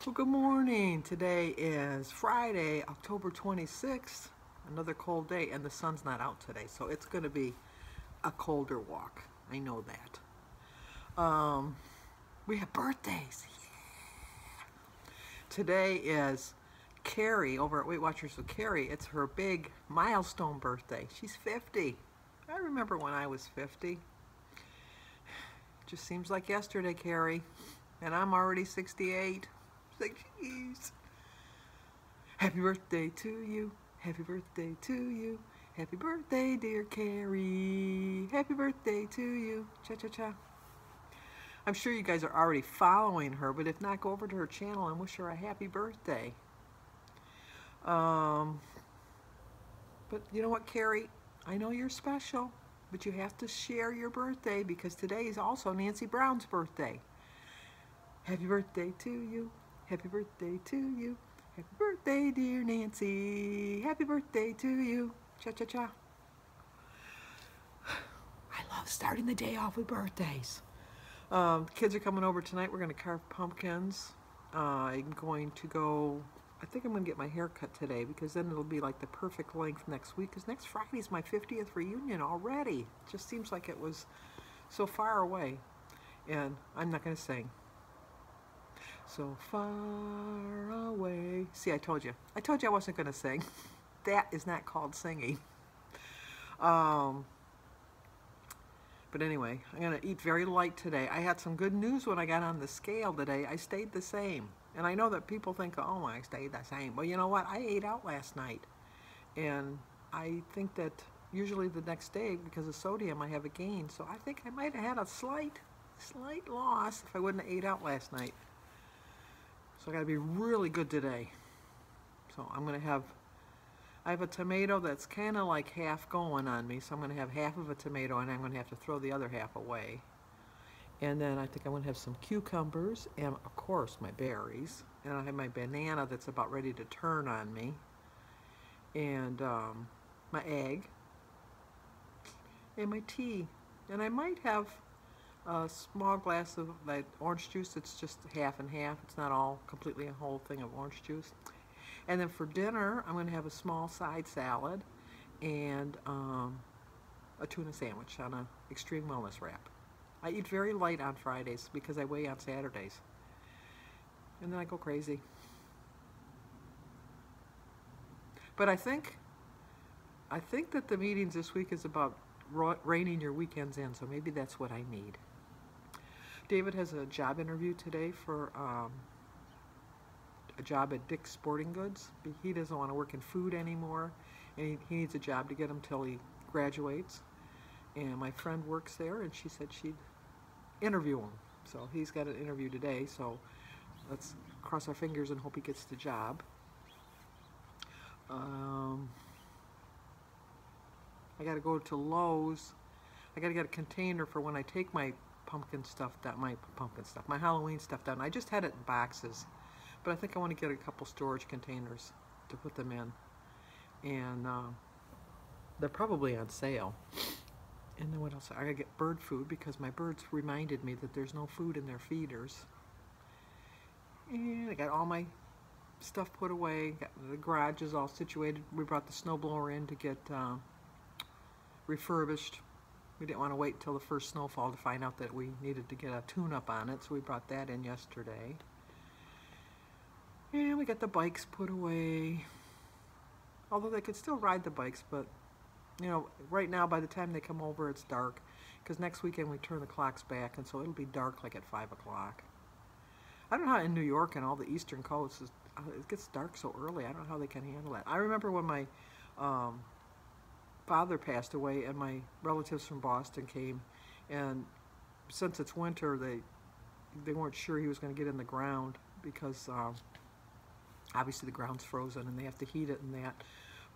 Well, good morning. Today is Friday, October 26th. Another cold day, and the sun's not out today, so it's going to be a colder walk. I know that. We have birthdays. Today is Carrie over at Weight Watchers with Carrie. It's her big milestone birthday. She's 50. I remember when I was 50. Just seems like yesterday, Carrie. And I'm already 68. It's like, jeez. Happy birthday to you. Happy birthday to you. Happy birthday, dear Carrie. Happy birthday to you. Cha-cha-cha. I'm sure you guys are already following her, but if not, go over to her channel and wish her a happy birthday. But you know what, Carrie? I know you're special, but you have to share your birthday because today is also Nancy Brown's birthday. Happy birthday to you. Happy birthday to you. Happy birthday, dear Nancy. Happy birthday to you. Cha-cha-cha. I love starting the day off with birthdays. Kids are coming over tonight. We're going to carve pumpkins. I'm going to go, I think I'm going to get my hair cut today because then it'll be like the perfect length next week because next Friday is my 50th reunion already. It just seems like it was so far away. And I'm not going to sing. So far away. See, I told you. I told you I wasn't going to sing. That is not called singing. But anyway, I'm going to eat very light today. I had some good news when I got on the scale today. I stayed the same. And I know that people think, oh, I stayed the same. Well, you know what? I ate out last night. And I think that usually the next day, because of sodium, I have a gain. So I think I might have had a slight loss if I wouldn't have ate out last night. So I got to be really good today. So I'm going to have, I have a tomato that's kind of like half going on me. So I'm going to have half of a tomato and I'm going to have to throw the other half away. And then I think I'm going to have some cucumbers and of course my berries. And I have my banana that's about ready to turn on me. And my egg. And my tea. And I might have a small glass of that orange juice. It's just half and half. It's not all completely a whole thing of orange juice. And then for dinner, I'm going to have a small side salad and a tuna sandwich on an extreme wellness wrap. I eat very light on Fridays because I weigh on Saturdays. And then I go crazy. But I think that the meetings this week is about reining your weekends in, so maybe that's what I need. David has a job interview today for a job at Dick's Sporting Goods. He doesn't want to work in food anymore, and he needs a job to get him till he graduates. And my friend works there, and she said she'd interview him. So he's got an interview today, so let's cross our fingers and hope he gets the job. I got to go to Lowe's. I got to get a container for when I take my my Halloween stuff down. I just had it in boxes, but I think I want to get a couple storage containers to put them in. And they're probably on sale. And then what else? I gotta get bird food because my birds reminded me that there's no food in their feeders. And I got all my stuff put away. The garage is all situated. We brought the snowblower in to get refurbished. We didn't want to wait until the first snowfall to find out that we needed to get a tune-up on it, so we brought that in yesterday. And we got the bikes put away. Although they could still ride the bikes, but you know, right now by the time they come over it's dark, because next weekend we turn the clocks back, and so it'll be dark like at 5 o'clock. I don't know how in New York and all the eastern coasts it gets dark so early. I don't know how they can handle that. I remember when my father passed away and my relatives from Boston came, and since it's winter they weren't sure he was going to get in the ground because obviously the ground's frozen and they have to heat it and that,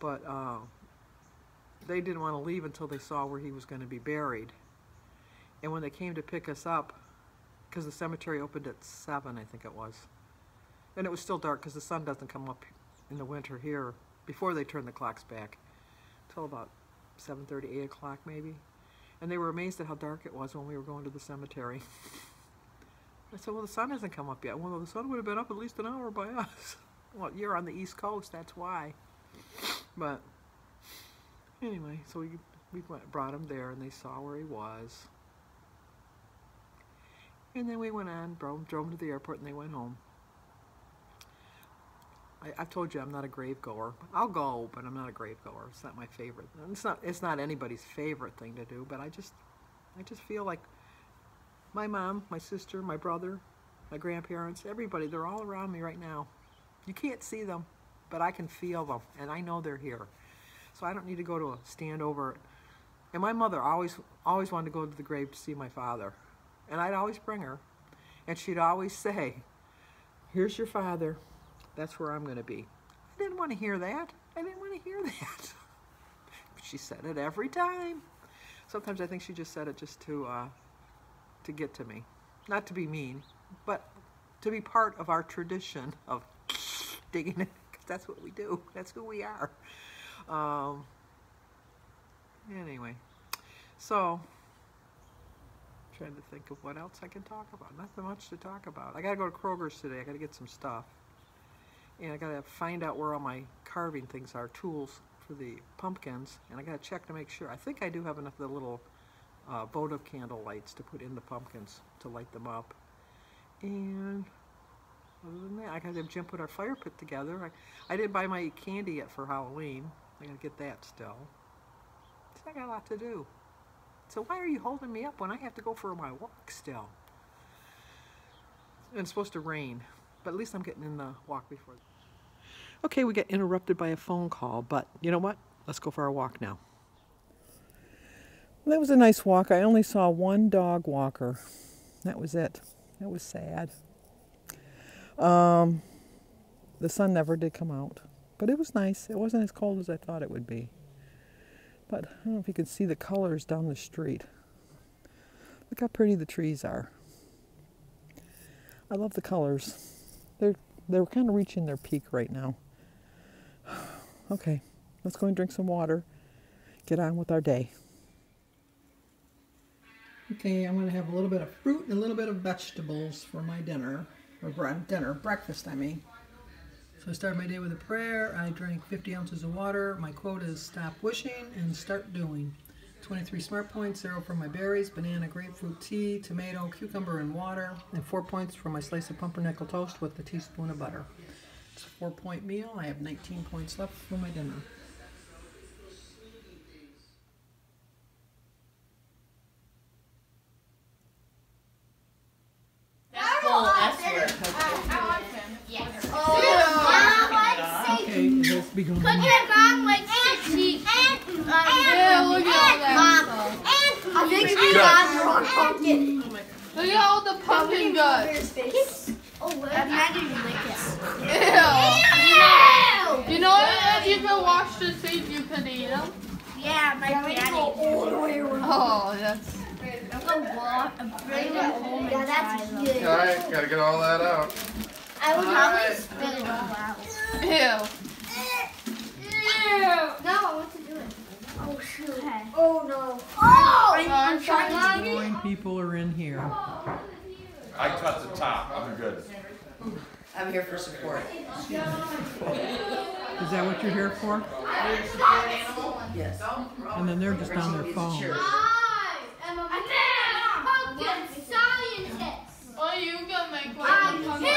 but they didn't want to leave until they saw where he was going to be buried. And when they came to pick us up, because the cemetery opened at 7, I think it was, and it was still dark because the sun doesn't come up in the winter here before they turn the clocks back till about 7:30, 8 o'clock maybe. And they were amazed at how dark it was when we were going to the cemetery. I said, well, the sun hasn't come up yet. Well, the sun would have been up at least an hour by us. Well, you're on the East Coast, that's why. But anyway, so we brought him there, and they saw where he was. And then we went on, drove him to the airport, and they went home. I've told you I'm not a grave goer. I'll go, but I'm not a grave goer. It's not my favorite. It's not anybody's favorite thing to do, but I just feel like my mom, my sister, my brother, my grandparents, everybody, they're all around me right now. You can't see them, but I can feel them, and I know they're here. So I don't need to go to a stand over. And my mother always wanted to go to the grave to see my father. And I'd always bring her. And she'd always say, here's your father. That's where I'm going to be. I didn't want to hear that. I didn't want to hear that. She said it every time. Sometimes I think she just said it just to get to me. Not to be mean, but to be part of our tradition of digging it, because that's what we do. That's who we are. Anyway, so trying to think of what else I can talk about. Nothing much to talk about. I got to go to Kroger's today. I got to get some stuff. And I got to find out where all my carving things are, tools for the pumpkins. And I got to check to make sure. I think I do have enough of the little votive candle lights to put in the pumpkins to light them up. And other than that, I got to have Jim put our fire pit together. I didn't buy my candy yet for Halloween. I got to get that still. So I got a lot to do. So why are you holding me up when I have to go for my walk still? And it's supposed to rain, but at least I'm getting in the walk before. Okay, we got interrupted by a phone call, but you know what? Let's go for our walk now. Well, that was a nice walk. I only saw one dog walker. That was it. That was sad. The sun never did come out, but it was nice. It wasn't as cold as I thought it would be. But I don't know if you can see the colors down the street. Look how pretty the trees are. I love the colors. They're kind of reaching their peak right now. Okay, let's go and drink some water. Get on with our day. Okay, I'm going to have a little bit of fruit and a little bit of vegetables for my dinner. Or breakfast, I mean. So I started my day with a prayer. I drank 50 ounces of water. My quote is stop wishing and start doing. 23 smart points, 0 for my berries, banana, grapefruit tea, tomato, cucumber, and water. And 4 points for my slice of pumpernickel toast with a teaspoon of butter. It's a 4-point meal. I have 19 points left for my dinner. Okay, let's be going. Look at Mom, like cheese. Yeah, look at all that. I think we got wrong pumpkin. Look at all the pumpkin guts. Oh, imagine you lick it. Ew! You know if you can wash the seeds, you can eat them? Yeah, my daddy. Oh, that's... Yeah, that's good. Alright, gotta get all that out. I would probably spit it all out. Ew. No, I want to do it. Oh, shoot. Okay. Oh, no. Oh! I'm trying to do Nine people are in here. I cut the top. I'm good. I'm here for support. Is that what you're here for? Yes. And then they're just on their phone. I'm a pumpkin scientist. Oh, you gonna make one? I'm pumpkin.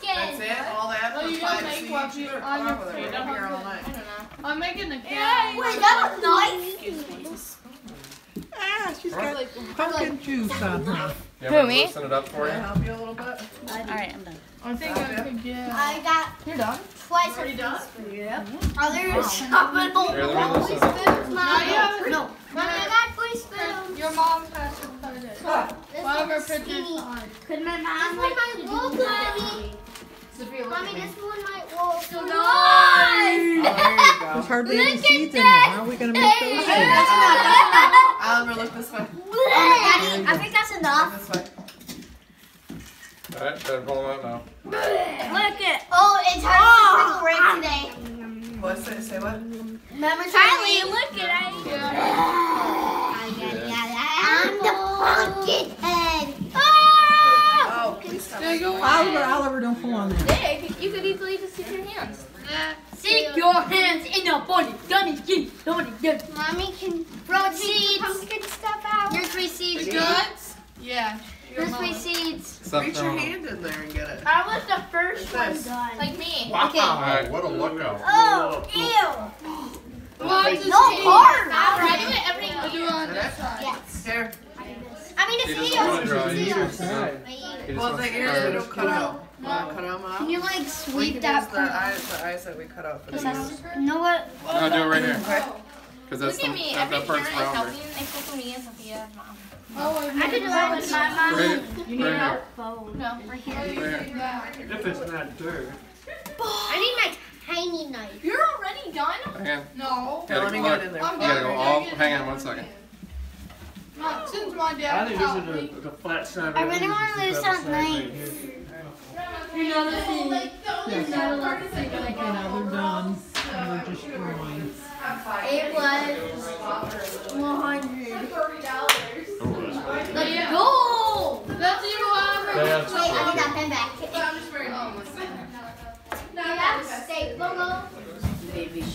That's it? All that? Oh, you gonna make one on your I'm here all night. I don't know. I'm making a cake. Wait, that was nice. Ah, she's got pumpkin juice on her. You want me to loosen it up for you? Can I help you a little bit? Alright, I'm done. I think I could get... I got You're done? twice. Already done? Yeah. Others chopping on Here, the let me listen. spoons. Yeah. No. Mom, I got 3 spoons. Your mom has to cut it. This Whatever one's picture's skinny. fine. Could my mom like to do that? Mommy, this one might roll. So Oh, nice! There's hardly any seeds in there. How are we going to make those seeds? I'll overlook this way. Daddy, I think that's enough. This way. Alright, better pull them out now. Look it. Oh, it's hard to break today. What's it? Say what? Remember, Charlie, look at it. I'm the pumpkin head. Oliver, don't pull on that. Yeah, you could easily just stick your hands. Stick your hands in the body. Mommy can throw seeds. Pumpkin stuff out. Your 3 seeds. The guts? Yeah. Your 3 seeds. Reach your hand in there and get it. I was the first one done. Like me. Wow. Okay. Alright, what a lookout. Oh, ew. Well, No hard. I do it every year. on this side. Yes. Here. I mean, it's Well, the ears we don't cut out. Cut them out. Can you like We sweep can that use the part? eyes that we cut out for the ears. You know what? No, do it right here. Because that's Look at me. Every that part's parent is rounder. helping except for me and Sophia's mom. I could do it with my mom. Right, You need right help? No. Right here. Right here. If it's not dirt. I need my tiny knife. You're already done? Hang on. No. Yeah, let me get it in there. You gotta go all. Hang on 1 second. Since my I dad think helped this me. is the flat side. I really want to lose that knife. Okay, now they're done. And we're just drawing. It was $100. Let's go! That's even what I'm Wait, I need that pen back.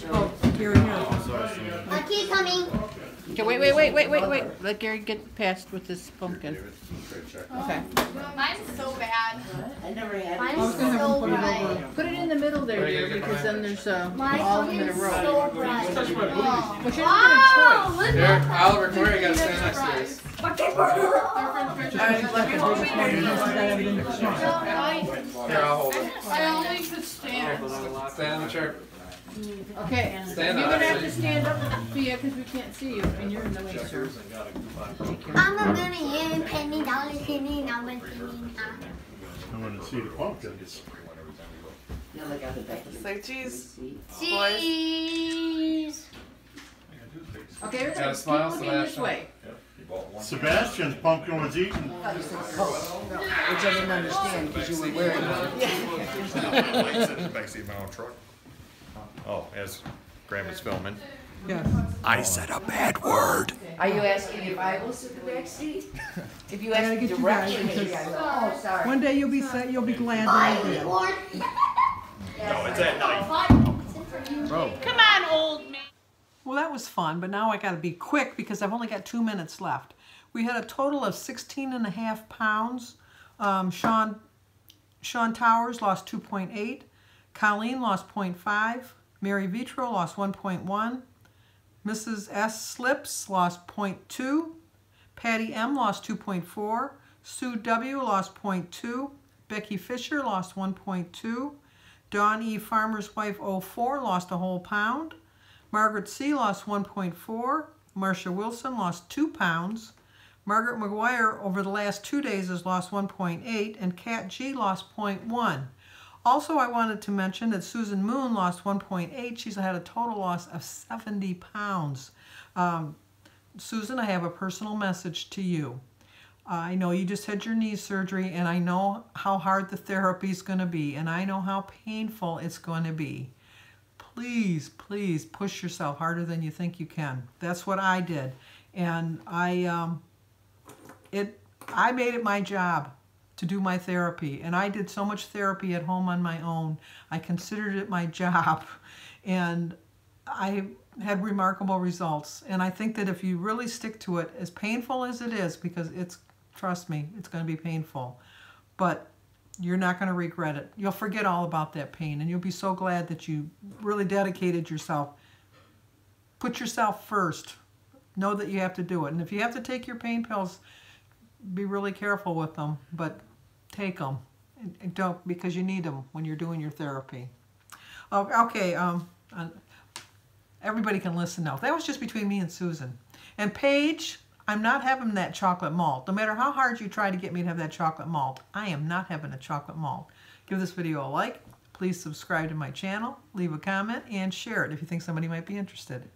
Oh, Gary, here. Keep coming. Okay, wait. Let Gary get past with this pumpkin. Okay. Mine's so bad. Mine's so bright. Put it in the middle there, dear, because then there's My all of them in a pumpkin's row. so bright. But you're not Wow! Look Here, at Oliver, come here. You gotta stand next to this. gonna choice. Here, I'll hold it. I only could stand. Stand on the chair. Okay, Stand you're up. gonna have to stand up, Sophia, because we can't see you, and you're in the way, sir. I'm a million penny dollars, penny number, penny. I want to see the pumpkins. Say cheese. Cheese. Okay, Gotta everybody, smile, keep looking this Sebastian. way. Sebastian's pumpkin was eaten. Which I didn't understand because you were wearing it. Backseat of my own truck. Oh, as Grandma's filming. Yes. I said a bad word. Are you asking if I will sit in the back seat? If you I gotta ask get you guys direction, maybe I because will. Oh, sorry. one day you'll be glad that I did. No, it's at night. Come on, old man. Well, that was fun, but now I got to be quick because I've only got 2 minutes left. We had a total of 16.5 pounds. Sean Towers lost 2.8. Colleen lost 0.5. Mary Vitro lost 1.1. Mrs. S. Slips lost 0.2. Patty M. lost 2.4. Sue W. lost 0.2. Becky Fisher lost 1.2. Dawn E. Farmer's Wife 04 lost a whole pound. Margaret C. lost 1.4. Marcia Wilson lost 2 pounds. Margaret McGuire over the last 2 days has lost 1.8, and Kat G. lost 0.1. Also, I wanted to mention that Susan Moon lost 1.8. She's had a total loss of 70 pounds. Susan, I have a personal message to you. I know you just had your knee surgery, and I know how hard the therapy is going to be, and I know how painful it's going to be. Please, please push yourself harder than you think you can. That's what I did, and I made it my job to do my therapy, and I did so much therapy at home on my own. I considered it my job, and I had remarkable results. And I think that if you really stick to it, as painful as it is, because trust me, it's going to be painful, but you're not going to regret it. You'll forget all about that pain, and you'll be so glad that you really dedicated yourself. Put yourself first. Know that you have to do it. And if you have to take your pain pills, be really careful with them, but take them. And don't, because you need them when you're doing your therapy. Okay, everybody can listen now. That was just between me and Susan. And Paige, I'm not having that chocolate malt. No matter how hard you try to get me to have that chocolate malt, I am not having a chocolate malt. Give this video a like. Please subscribe to my channel, leave a comment, and share it if you think somebody might be interested.